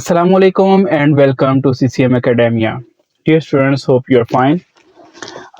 Assalamu alaikum and welcome to CCM Academia. Dear students, hope you are fine.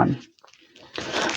1।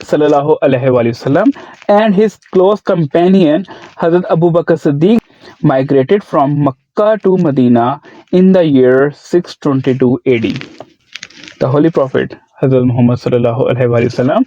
sallallahu alaihi wasallam and his close companion Hazrat Abu Bakr Siddiq migrated from Makkah to Medina in the year 622 AD. The Holy Prophet Hazrat Muhammad sallallahu alaihi wasallam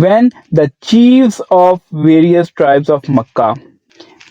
When the chiefs of various tribes of Makkah,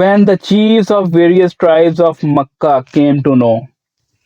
When the chiefs of various tribes of Makkah came to know,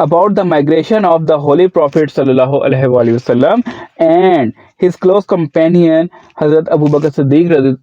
about the migration of the Holy Prophet sallallahu alaihi wasallam and his close companion Hazrat Abu Bakr Siddiq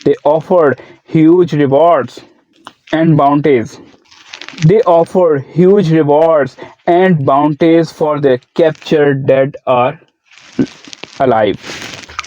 They offered huge rewards and bounties. They offered huge rewards and bounties for their captured dead or alive.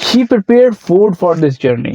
She prepared food for this journey,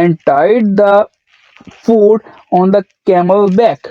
And tied the food on the camel back,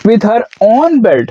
With her own belt,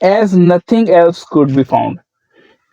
As nothing else could be found,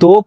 2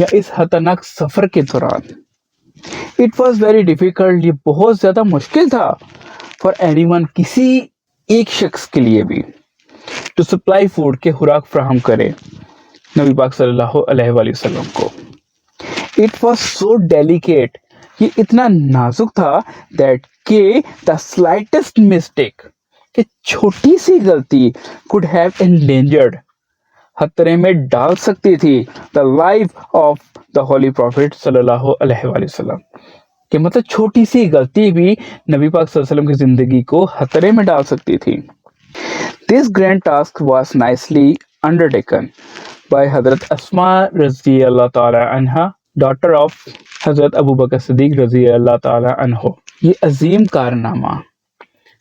یا اس خطرناک سفر کے دوران. It was very difficult, یہ بہت زیادہ مشکل تھا for anyone, کسی ایک شخص کے لیے بھی, to supply food, کے خوراک فراہم کرے نبی پاک صلی اللہ علیہ وآلہ وسلم کو. It was so delicate, یہ اتنا نازک تھا that کہ the slightest mistake, کہ چھوٹی سی غلطی could have endangered, خطرے میں ڈال سکتی تھی the life of the holy prophet صلی اللہ علیہ وآلہ وسلم, کہ مطلب چھوٹی سی غلطی بھی نبی پاک صلی اللہ علیہ وسلم کی زندگی کو خطرے میں ڈال سکتی تھی. This grand task was nicely undertaken by حضرت اسما رضی اللہ تعالی عنہ, daughter of حضرت ابو بکر صدیق رضی اللہ تعالی عنہ. یہ عظیم کارنامہ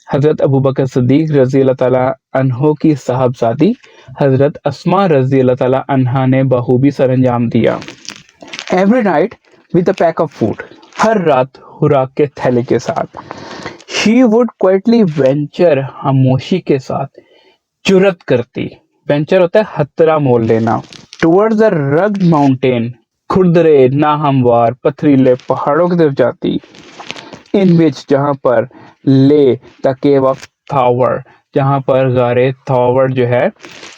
حضرت ابو بکر صدیق رضی اللہ تعالیٰ عنہ کی صاحبزادی حضرت اسما رضی اللہ تعالیٰ عنہ نے بخوبی سر انجام دیا. Every night with a pack of food, ہر رات خوراک کے تھیلے کے ساتھ. She would quietly venture, خاموشی کے ساتھ جرأت کرتی. Venture ہوتا ہے خطرہ مول لینا. Towards the rugged mountain, کھردرے ناہموار پتھریلے پہاڑوں کی طرف جاتی. In which, جہاں پر لے the cave of Thawr, جہاں پر غار تھاور جو ہے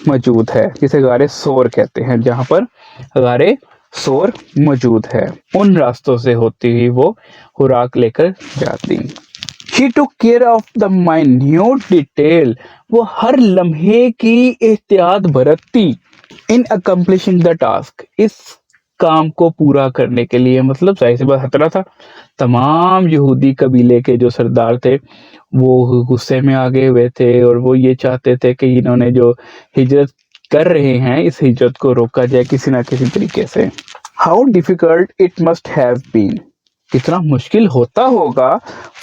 موجود ہے, جسے غار سور کہتے ہیں, جہاں پر غار سور موجود ہے, ان راستوں سے ہوتی ہوئی وہ خوراک لے کر جاتی. She took care of the minute detail, وہ ہر لمحے کی احتیاط برتتی. In accomplishing the task, اس کام کو پورا کرنے کے لیے, مطلب ظاہر سی بات خطرہ تھا. تمام یہودی قبیلے کے جو سردار تھے وہ غصے میں آگے ہوئے تھے, اور وہ یہ چاہتے تھے کہ انہوں نے جو ہجرت کر رہے ہیں اس ہجرت کو روکا جائے کسی نہ کسی طریقے سے. How difficult it must have been, کتنا مشکل ہوتا ہوگا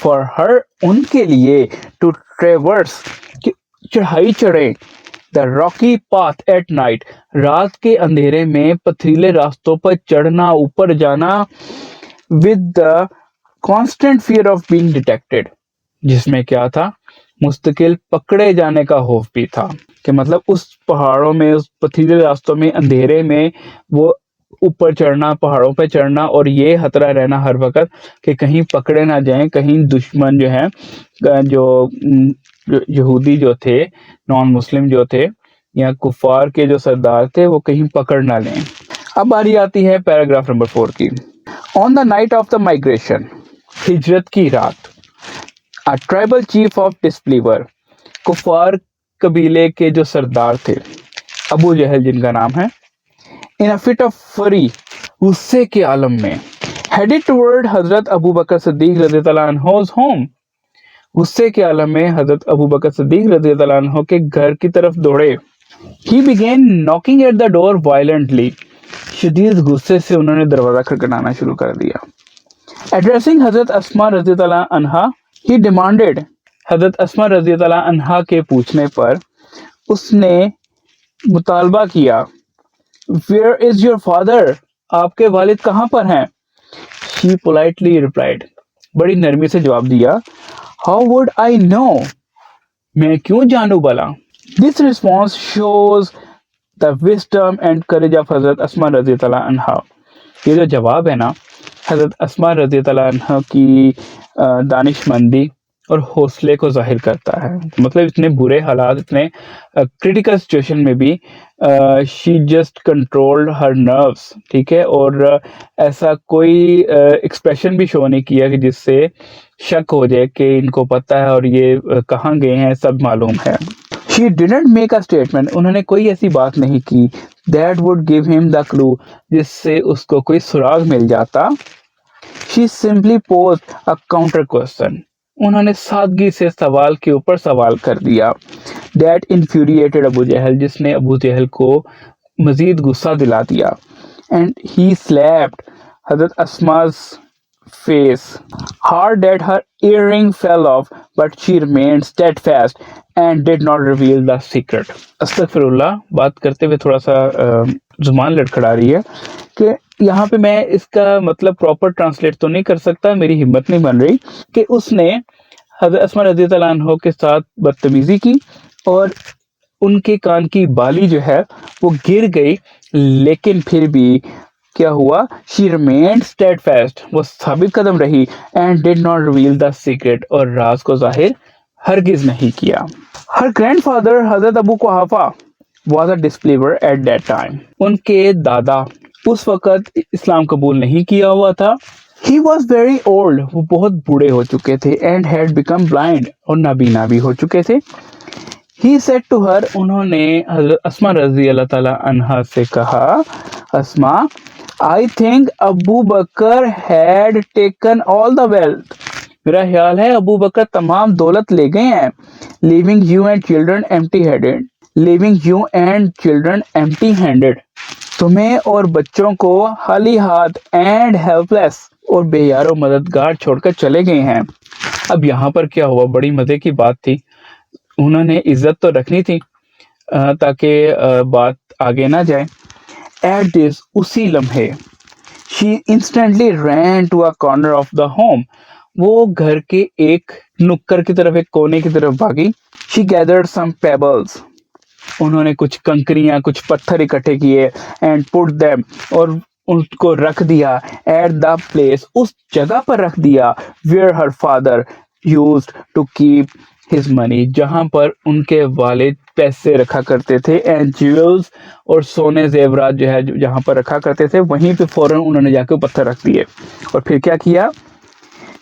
for her, ان کے لیے, to traverse, کہ چڑھائی چڑھیں, the rocky path at night, رات کے اندھیرے میں پتھریلے راستوں پر چڑھنا, اوپر جانا, with the constant fear of being detected, جس میں کیا تھا, مستقل پکڑے جانے کا خوف بھی تھا. کہ مطلب اس پہاڑوں میں, اس پتھریلے راستوں میں, اندھیرے میں وہ اوپر چڑھنا, پہاڑوں پہ چڑھنا, اور یہ خطرہ رہنا ہر وقت کہ کہیں پکڑے نہ جائیں, کہیں دشمن جو ہیں, جو یہودی جو تھے, نان مسلم جو تھے, یا کفار کے جو سردار تھے, وہ کہیں پکڑ نہ لیں. اب باری آتی ہے پیراگراف نمبر 4 کی. On the night of the migration, ہجرت کی رات, a tribal chief of disbeliever, کفار قبیلے کے جو سردار تھے, ابو جہل جن کا نام ہے, in a fit of fury, غصے کے عالم میں, headed toward حضرت ابو بکر صدیق رضی اللہ عنہ's home, غصے کے عالم میں حضرت ابو بکر صدیق رضی اللہ عنہ کے گھر کی طرف دوڑے. He began knocking at the door violently, شدید غصے سے انہوں نے دروازہ کھٹکھٹانا شروع کر دیا. Addressing حضرت اسما رضی اللہ عنہا, he demanded, حضرت اسما رضی اللہ عنہا کے پوچھنے پر اس نے مطالبہ کیا, Where is your father, آپ کے والد کہاں پر ہیں. She politely replied, بڑی نرمی سے جواب دیا, How would I know, میں کیوں جانوں بلا. This response shows the wisdom and courage of حضرت اسما رضی اللہ عنہا. یہ جو جواب ہے نا, حضرت اسما رضی اللہ عنہ کی دانش مندی اور حوصلے کو ظاہر کرتا ہے. مطلب اتنے برے حالات, اتنے کریٹیکل سچویشن میں بھی she just controlled Hare nervous, ٹھیک ہے, اور ایسا کوئی ایکسپریشن بھی شو نہیں کیا کہ جس سے شک ہو جائے کہ ان کو پتہ ہے اور یہ کہاں گئے ہیں, سب معلوم ہے. She didn't make a statement, انہوں نے کوئی ایسی بات نہیں کی, that would give him the clue, جس سے اس کو کوئی سراغ مل جاتا. She simply posed a counter question, انہوں نے سادگی سے سوال کے اوپر سوال کر دیا. That infuriated ابو جہل, جس نے ابو جہل کو مزید غصہ دلا دیا. And he slapped حضرت اسما's face hard that her earring fell off, but she remained steadfast and did not reveal the secret. استغفر اللہ, بات کرتے ہوئے تھوڑا سا زبان لڑکھڑا رہی ہے کہ یہاں پہ میں اس کا مطلب پراپر ٹرانسلیٹ تو نہیں کر سکتا, میری ہمت نہیں بن رہی, کہ اس نے حضرت اسما رضی اللہ عنہ کے ساتھ بدتمیزی کی اور ان کے کان کی بالی جو ہے وہ گر گئی, لیکن پھر بھی کیا ہوا؟ she remained steadfast، وہ ثابت قدم رہی، and did not reveal the secret، اور راز کو ظاہر ہرگز نہیں کیا۔ her grandfather حضرت ابو قحافہ was a disbeliever at that time، ان کے دادا اس وقت اسلام قبول نہیں کیا ہوا تھا۔ he was very old، وہ بہت بوڑھے ہو چکے تھے، and had become blind، اور نابینا بھی ہو چکے تھے۔ he said to her، انہوں نے حضرت اسما رضی اللہ تعالی عنہا سے کہا، اسما I think Abu Bakr had taken all the wealth، میرا خیال ہے ابو بکر تمام دولت لے گئے ہیں، leaving you and children empty-headed، leaving you and children empty-handed، تمہیں اور بچوں کو خالی ہاتھ، and helpless، اور بے یار و مددگار چھوڑ کر چلے گئے ہیں۔ اب یہاں پر کیا ہوا، بڑی مزے کی بات تھی، انہوں نے عزت تو رکھنی تھی تاکہ بات آگے نہ جائے۔ At this، اسی لمحے she instantly ran to a corner of the home، وہ گھر کے ایک نکر کی طرف، ایک کونے کی طرف بھاگی۔ she gathered some pebbles، انہوں نے کچھ کنکریاں، کچھ پتھر اکٹھے کیے، and put them، اور ان کو رکھ دیا، at the place، اس جگہ پر رکھ دیا، where her father used to keep his money، جہاں پر ان کے والد پیسے رکھا کرتے تھے، and jewels، اور سونے زیورات جو ہے جہاں پر رکھا کرتے تھے، وہیں پہ فوراً انہوں نے جا کے پتھر رکھ دیے۔ اور پھر کیا کیا؟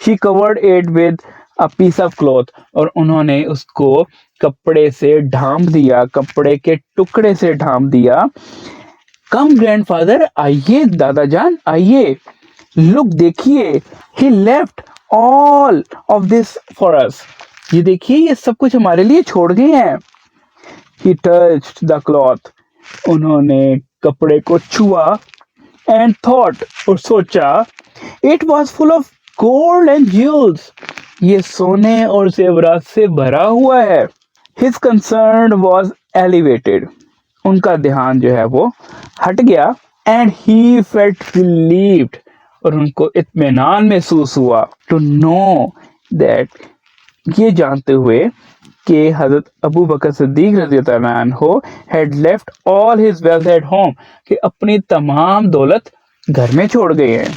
she covered it with a piece of cloth، اور انہوں نے اس کو کپڑے سے ڈھانپ دیا، کپڑے کے ٹکڑے سے ڈھانپ دیا۔ کم گرینڈ فادر، آئیے دادا جان، آئیے، لک دیکھیے، he left all of this for us، یہ دیکھیے یہ سب کچھ ہمارے لیے چھوڑ گئے ہیں۔ he touched the cloth، انہوں نے کپڑے کو چھوا، and thought، اور سوچا، it was full of gold and jewels، یہ سونے اور زیورات سے بھرا ہوا ہے۔ his concern was elevated، ان کا دھیان جو ہے وہ ہٹ گیا، and he felt relieved، اور ان کو اطمینان محسوس ہوا، to know that، یہ جانتے ہوئے کہ حضرت ابو بکر صدیق رضی اللہ عنہ had left all his wealth at home، کہ اپنی تمام دولت گھر میں چھوڑ گئے ہیں۔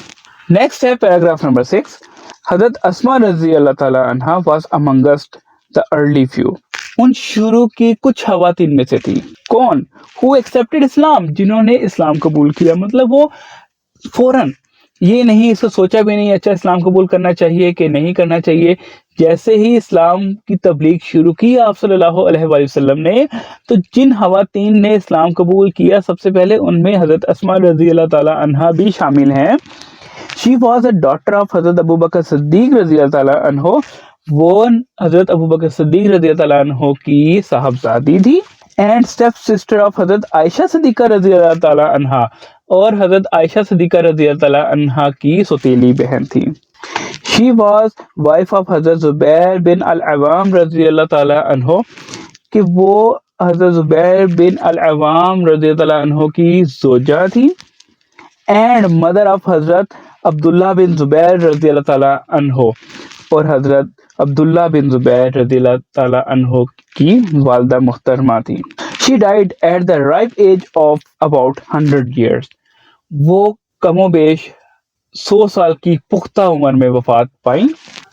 نیکسٹ ہے پیراگراف نمبر 6، حضرت اسما رضی اللہ تعالی عنہ was amongst the early few، ان شروع کی کچھ خواتین میں سے تھی۔ کون؟ who accepted اسلام، جنہوں نے اسلام قبول کیا، مطلب وہ فوراً یہ نہیں اس کو سوچا بھی نہیں اچھا اسلام قبول کرنا چاہیے کہ نہیں کرنا چاہیے، جیسے ہی اسلام کی تبلیغ شروع کی آپ صلی اللہ علیہ وآلہ وسلم نے، تو جن خواتین نے اسلام قبول کیا سب سے پہلے ان میں حضرت اسما رضی اللہ تعالی عنہا بھی شامل ہیں۔ she was a daughter of حضرت ابو بکر صدیق رضی اللہ تعالی عنہ، وہ حضرت ابو بکر صدیق رضی اللہ تعالی عنہ کی صاحبزادی تھی، and step sister of حضرت عائشہ صدیقہ رضی اللہ تعالی عنہا، اور حضرت عائشہ صدیقہ رضی اللہ تعالی عنہا کی سوتیلی بہن تھی۔ she was wife of حضرت زبیر بن العوام رضی اللہ تعالی عنہ، کہ وہ حضرت زبیر بن العوام رضی اللہ تعالی عنہ کی زوجہ تھی، and mother of حضرت عبداللہ بن زبیر رضی اللہ تعالی عنہ، اور حضرت عبداللہ بن زبیر رضی اللہ تعالی عنہ کی والدہ محترمہ تھی۔ she died at the ripe age of about 100 years، وہ کم و بیش 100 سال کی پختہ عمر میں وفات پائیں۔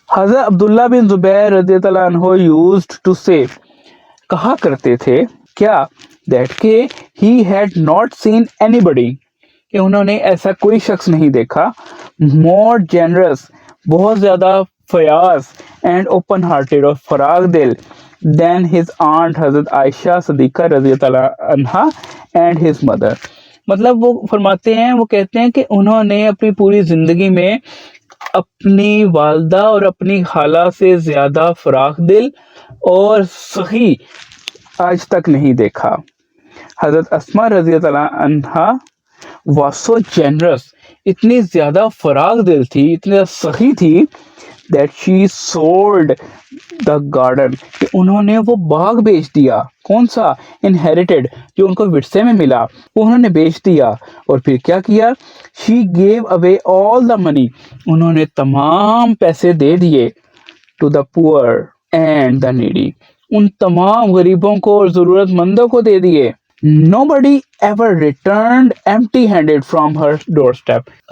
حضرت عبداللہ بن زبیر رضی اللہ عنہ used to say، کہا کرتے تھے، کیا؟ that کہ he had not seen anybody، کہ انہوں نے ایسا کوئی شخص نہیں دیکھا، more generous، بہت زیادہ فیاض، and open hearted، اور فراغ دل، than his aunt حضرت عائشہ صدیقہ رضی اللہ عنہا and his mother، مطلب وہ فرماتے ہیں، وہ کہتے ہیں کہ انہوں نے اپنی پوری زندگی میں اپنی والدہ اور اپنی خالہ سے زیادہ فراخ دل اور سخی آج تک نہیں دیکھا۔ حضرت اسما رضی اللہ عنہا was so generous، اتنی زیادہ فراخ دل تھی، اتنی سخی تھی، that she sold the garden، کہ انہوں نے وہ باغ بیچ دیا، کون سا؟ inherited، جو ان کو ورثے میں ملا، وہ انہوں نے بیچ دیا۔ اور پھر کیا کیا؟ she gave away all the money، انہوں نے تمام پیسے دے دیے، to the poor and the needy، ان تمام غریبوں کو اور ضرورت مندوں کو دے دیے۔ Nobody ever returned empty-handed from her doorstep.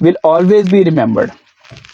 will always be remembered.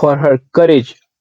for her courage,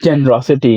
generosity,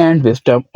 and wisdom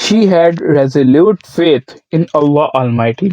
She had resolute faith in Allah Almighty.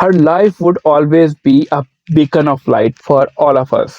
Her life would always be a beacon of light for all of us.